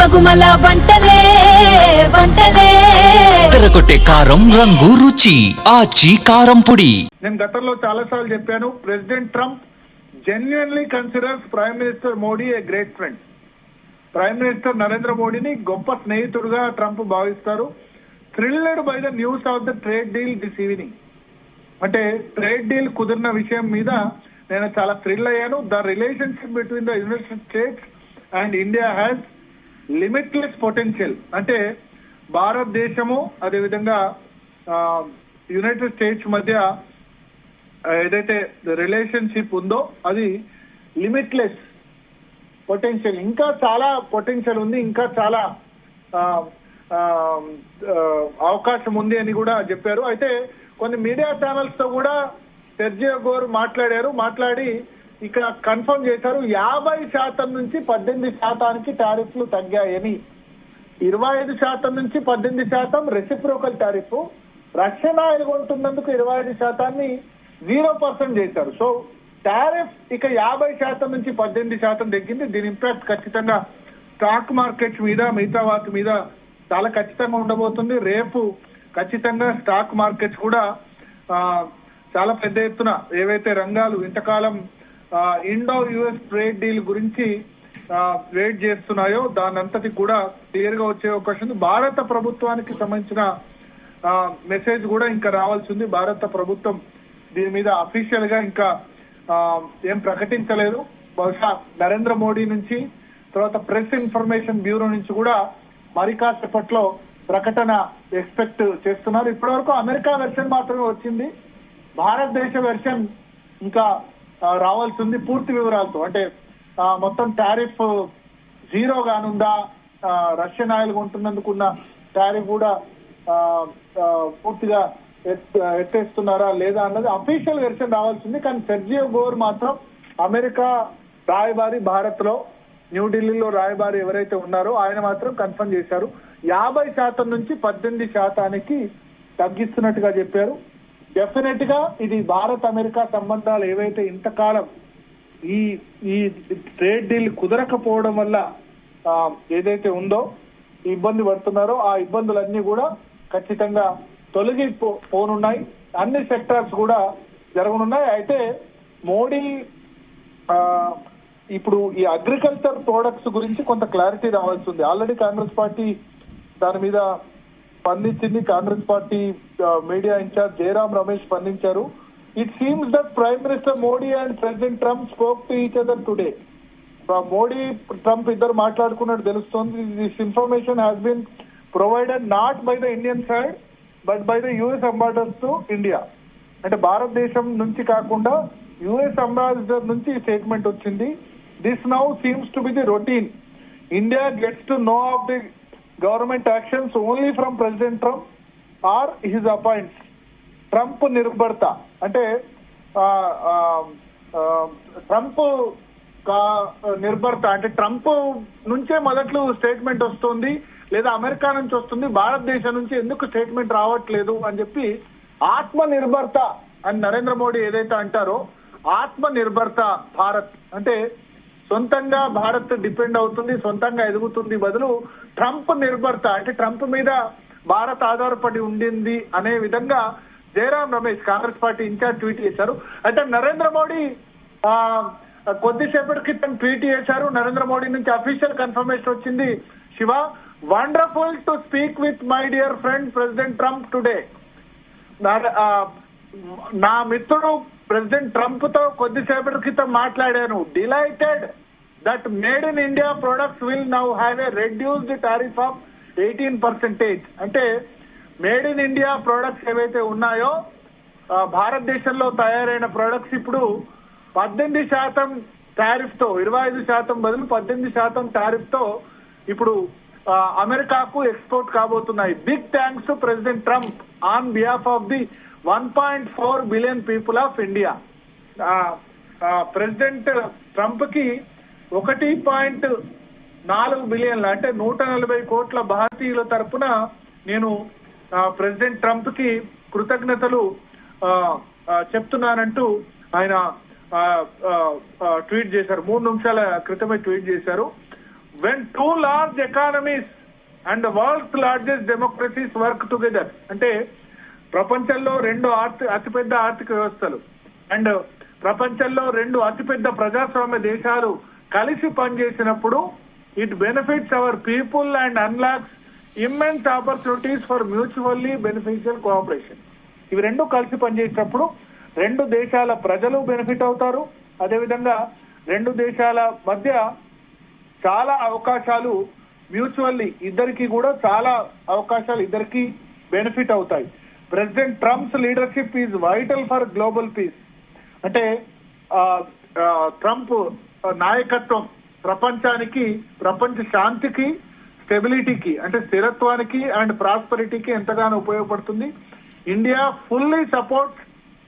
గుమగుమల వంటలే వంటలే తెరకొట్టే కారం రంగు రుచి ఆచి కారం పొడి. నేను గతంలో చాలా సార్లు చెప్పాను, president Trump genuinely considers prime minister Modi a great friend. Prime minister Narendra మోడీని గొప్ప స్నేహితుడుగా ట్రంప్ భావిస్తారు. Thrilled by the news of the trade deal this evening. అంటే ట్రేడ్ డీల్ కుదిరిన విషయం మీద నేను చాలా థ్రిల్ అయ్యాను. The relationship between the United States and India has limitless potential. అంటే భారతదేశము అదేవిధంగా యునైటెడ్ స్టేట్స్ మధ్య ఏదైతే రిలేషన్షిప్ ఉందో అది లిమిట్లెస్ పొటెన్షియల్, ఇంకా చాలా పొటెన్షియల్ ఉంది, ఇంకా చాలా అవకాశం ఉంది అని కూడా చెప్పారు. అయితే కొన్ని మీడియా ఛానల్స్ తో కూడా సెర్జియో గోర్ మాట్లాడి ఇక్కడ కన్ఫర్మ్ చేశారు 50% నుంచి 18% టారిఫ్లు తగ్గాయని. 25% నుంచి 18% రెసిప్రోకల్ టారిఫ్. రష్యన్ ఆయిల్ కొంటున్నందుకు 25%ని 0% చేశారు. సో టారిఫ్ ఇక 50% నుంచి 18% తగ్గింది. దీని ఇంపాక్ట్ ఖచ్చితంగా స్టాక్ మార్కెట్స్ మీద, మిగతా వాటి మీద చాలా ఖచ్చితంగా ఉండబోతుంది. రేపు ఖచ్చితంగా స్టాక్ మార్కెట్స్ కూడా చాలా పెద్ద ఎత్తున ఏవైతే రంగాలు ఇంతకాలం ఇండో యుఎస్ ట్రేడ్ డీల్ గురించి వెయిట్ చేస్తున్నాయో దానంతటి కూడా క్లియర్ గా వచ్చే అవకాశం ఉంది. భారత ప్రభుత్వానికి సంబంధించిన మెసేజ్ కూడా ఇంకా రావాల్సి ఉంది. భారత ప్రభుత్వం దీని మీద అఫీషియల్ గా ఇంకా ఏం ప్రకటించలేదు. బహుశా నరేంద్ర మోడీ నుంచి, తర్వాత ప్రెస్ ఇన్ఫర్మేషన్ బ్యూరో నుంచి కూడా మరి కాసేపట్లో ప్రకటన ఎక్స్పెక్ట్ చేస్తున్నారు. ఇప్పటివరకు అమెరికా వెర్షన్ మాత్రమే వచ్చింది. భారతదేశ వెర్షన్ ఇంకా రావాల్సి ఉంది పూర్తి వివరాలతో. అంటే మొత్తం టారిఫ్ 0 గానుందా, రష్యన్ ఆయిల్ కొంటున్నందుకున్న టారిఫ్ కూడా పూర్తిగా ఎత్తేస్తున్నారా లేదా అన్నది అఫీషియల్ వెర్షన్ రావాల్సింది. కానీ సెర్జియో గోర్ మాత్రం అమెరికా రాయబారి, భారత్ లో న్యూఢిల్లీలో రాయబారి ఎవరైతే ఉన్నారో ఆయన మాత్రం కన్ఫర్మ్ చేశారు 50% నుంచి 18% తగ్గిస్తున్నట్టుగా చెప్పారు. డెఫినెట్ గా ఇది భారత్ అమెరికా సంబంధాలు ఏవైతే ఇంతకాలం ఈ ట్రేడ్ డీల్ కుదరకపోవడం వల్ల ఏదైతే ఉందో ఇబ్బంది పడుతున్నారో ఆ ఇబ్బందులన్నీ కూడా ఖచ్చితంగా తొలగిపోనున్నాయి. అన్ని సెక్టార్స్ కూడా జరగనున్నాయి. అయితే మోడీ ఇప్పుడు ఈ అగ్రికల్చర్ ప్రొడక్ట్స్ గురించి కొంత క్లారిటీ రావాల్సి ఉంది. ఆల్రెడీ కాంగ్రెస్ పార్టీ దాని మీద స్పందించింది. Congress party media in-charge Jairam Ramesh స్పందించారు. It seems that prime minister Modi and president Trump spoke to each other today. Modi Trump ఇద్దరు మాట్లాడుకున్నట్టు తెలుస్తోంది. This information has been provided not by the Indian side but by the US ambassadors to India. అంటే భారతదేశం నుంచి కాకుండా US ambassador నుంచి statement వచ్చింది. This now seems to be the routine. India gets to know of the government actions only from president Trump or his appoints. Trump నిర్భర్త అంటే Trump నిర్భర్త అంటే ట్రంప్ నుంచే మొదట్లో స్టేట్మెంట్ వస్తుంది లేదా అమెరికా నుంచి వస్తుంది, భారతదేశం నుంచి ఎందుకు స్టేట్మెంట్ రావట్లేదు అని చెప్పి ఆత్మ నిర్భర్త అని నరేంద్ర మోడీ ఏదైతే అంటారో ఆత్మ నిర్భర్త భారత్ అంటే సొంతంగా భారత్ డిపెండ్ అవుతుంది, సొంతంగా ఎదుగుతుంది బదులు ట్రంప్ నిర్భర్త అంటే ట్రంప్ మీద భారత్ ఆధారపడి ఉండింది అనే విధంగా Jairam Ramesh Congress party incharge tweet చేశారు. అంటే నరేంద్ర మోడీ కొద్దిసేపటి క్రితం ట్వీట్ చేశారు. నరేంద్ర మోడీ నుంచి అఫీషియల్ కన్ఫర్మేషన్ వచ్చింది. Shiva, wonderful to speak with my dear friend president Trump today. నా మిత్రుడు ప్రెసిడెంట్ ట్రంప్ తో కొద్దిసేపటి క్రితం మాట్లాడాను. Delighted that made in India products will now have a reduced tariff of 18%. అంటే మేడ్ ఇన్ ఇండియా ప్రొడక్ట్స్ ఏవైతే ఉన్నాయో భారతదేశంలో తయారైన ప్రొడక్ట్స్ ఇప్పుడు 18% టారిఫ్ తో 25% బదులు 18% టారిఫ్ తో ఇప్పుడు అమెరికాకు ఎక్స్పోర్ట్ కాబోతున్నాయి. Big thanks to president Trump on behalf of the 1.4 billion people of India. President Trump కి 1.4 బిలియన్ల అంటే 140 కోట్ల భారతీయుల తరపున నేను ప్రెసిడెంట్ ట్రంప్ కి కృతజ్ఞతలు చెప్తున్నానంటూ ఆయన ట్వీట్ చేశారు. 3 నిమిషాల క్రితమే ట్వీట్ చేశారు. when two large economies and the world's largest democracies work together, అంటే ప్రపంచంలో రెండు అతిపెద్ద ఆర్థిక వ్యవస్థలు అండ్ ప్రపంచంలో రెండు అతిపెద్ద ప్రజాస్వామ్య దేశాలు కలిసి పనిచేసినప్పుడు it benefits our people and unlocks immense opportunities for mutually beneficial cooperation. ఇవి రెండు కలిసి పనిచేసినప్పుడు రెండు దేశాల ప్రజలు బెనిఫిట్ అవుతారు, అదేవిధంగా రెండు దేశాల మధ్య చాలా అవకాశాలు మ్యూచువల్లీ ఇద్దరికి కూడా చాలా అవకాశాలు ఇద్దరికి బెనిఫిట్ అవుతాయి. President Trump's leadership is vital for global peace. అంటే ట్రంప్ నాయకత్వం ప్రపంచ శాంతికి, స్టెబిలిటీకి అంటే స్థిరత్వానికి అండ్ ప్రాస్పరిటీకి ఎంతగానో ఉపయోగపడుతుంది. India fully supports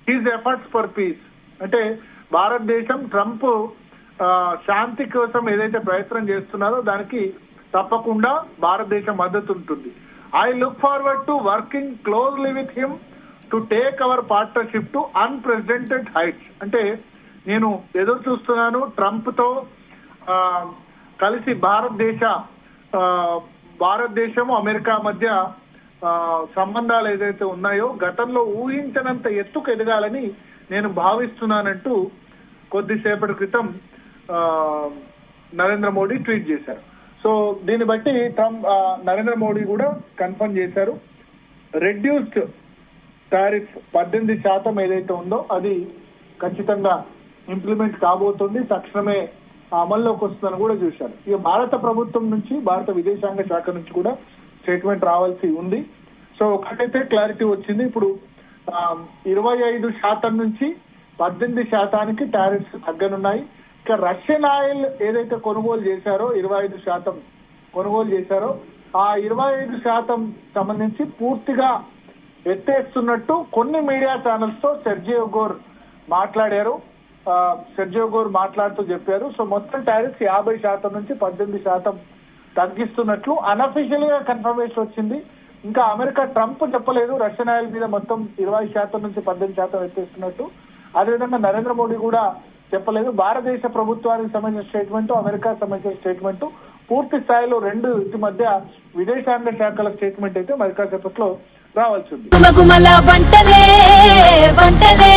his efforts for piece. అంటే భారతదేశం ట్రంప్ శాంతి కోసం ఏదైతే ప్రయత్నం చేస్తున్నారో దానికి తప్పకుండా భారతదేశం మద్దతు ఉంటుంది. I look forward to working closely with him to take our partnership two unprecedented heights. అంటే నేను ఎదురు చూస్తున్నాను ట్రంప్ తో కలిసి భారతదేశము అమెరికా మధ్య సంబంధాలు ఏదైతే ఉన్నాయో గతంలో ఊహించనంత ఎత్తుకు ఎదగాలని నేను భావిస్తున్నానంటూ కొద్దిసేపటి క్రితం నరేంద్ర మోడీ ట్వీట్ చేశారు. సో దీన్ని బట్టి నరేంద్ర మోడీ కూడా కన్ఫర్మ్ చేశారు, రెడ్యూస్డ్ టారిఫ్ 18% ఏదైతే ఉందో అది ఖచ్చితంగా ఇంప్లిమెంట్ కాబోతుంది, తక్షణమే అమల్లోకి వస్తుందని కూడా చూశారు. ఇక భారత ప్రభుత్వం నుంచి, భారత విదేశాంగ శాఖ నుంచి కూడా స్టేట్మెంట్ రావాల్సి ఉంది. సో ఒకటైతే క్లారిటీ వచ్చింది, ఇప్పుడు 25% నుంచి 18% టారిఫ్స్ తగ్గనున్నాయి. ఇక రష్యన్ ఆయిల్ ఏదైతే కొనుగోలు చేశారో 25% కొనుగోలు చేశారో ఆ 25% సంబంధించి పూర్తిగా ఎత్తేస్తున్నట్టు కొన్ని మీడియా ఛానల్స్ తో సెర్జియో గోర్ మాట్లాడుతూ చెప్పారు. సో మొత్తం టారిఫ్స్ 50% నుంచి 18% తగ్గిస్తున్నట్లు అనఫిషియల్ గా కన్ఫర్మేషన్ వచ్చింది. ఇంకా అమెరికా ట్రంప్ చెప్పలేదు రష్యన్ ఆయిల్ మీద మొత్తం 20% నుంచి 18% ఎత్తేస్తున్నట్టు. అదేవిధంగా నరేంద్ర మోడీ కూడా చెప్పలేదు. భారతదేశ ప్రభుత్వానికి సంబంధించిన స్టేట్మెంట్, అమెరికా సంబంధించిన స్టేట్మెంట్ పూర్తి స్థాయిలో రెండు మధ్య విదేశాంగ శాఖల స్టేట్మెంట్ అయితే అమెరికా సేపట్లో రావాల్సి ఉంది. గుమగుమల వంటలే వంటలే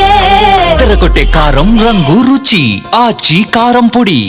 తెరకొట్టే కారం రంగు రుచి ఆచి కారం పొడి.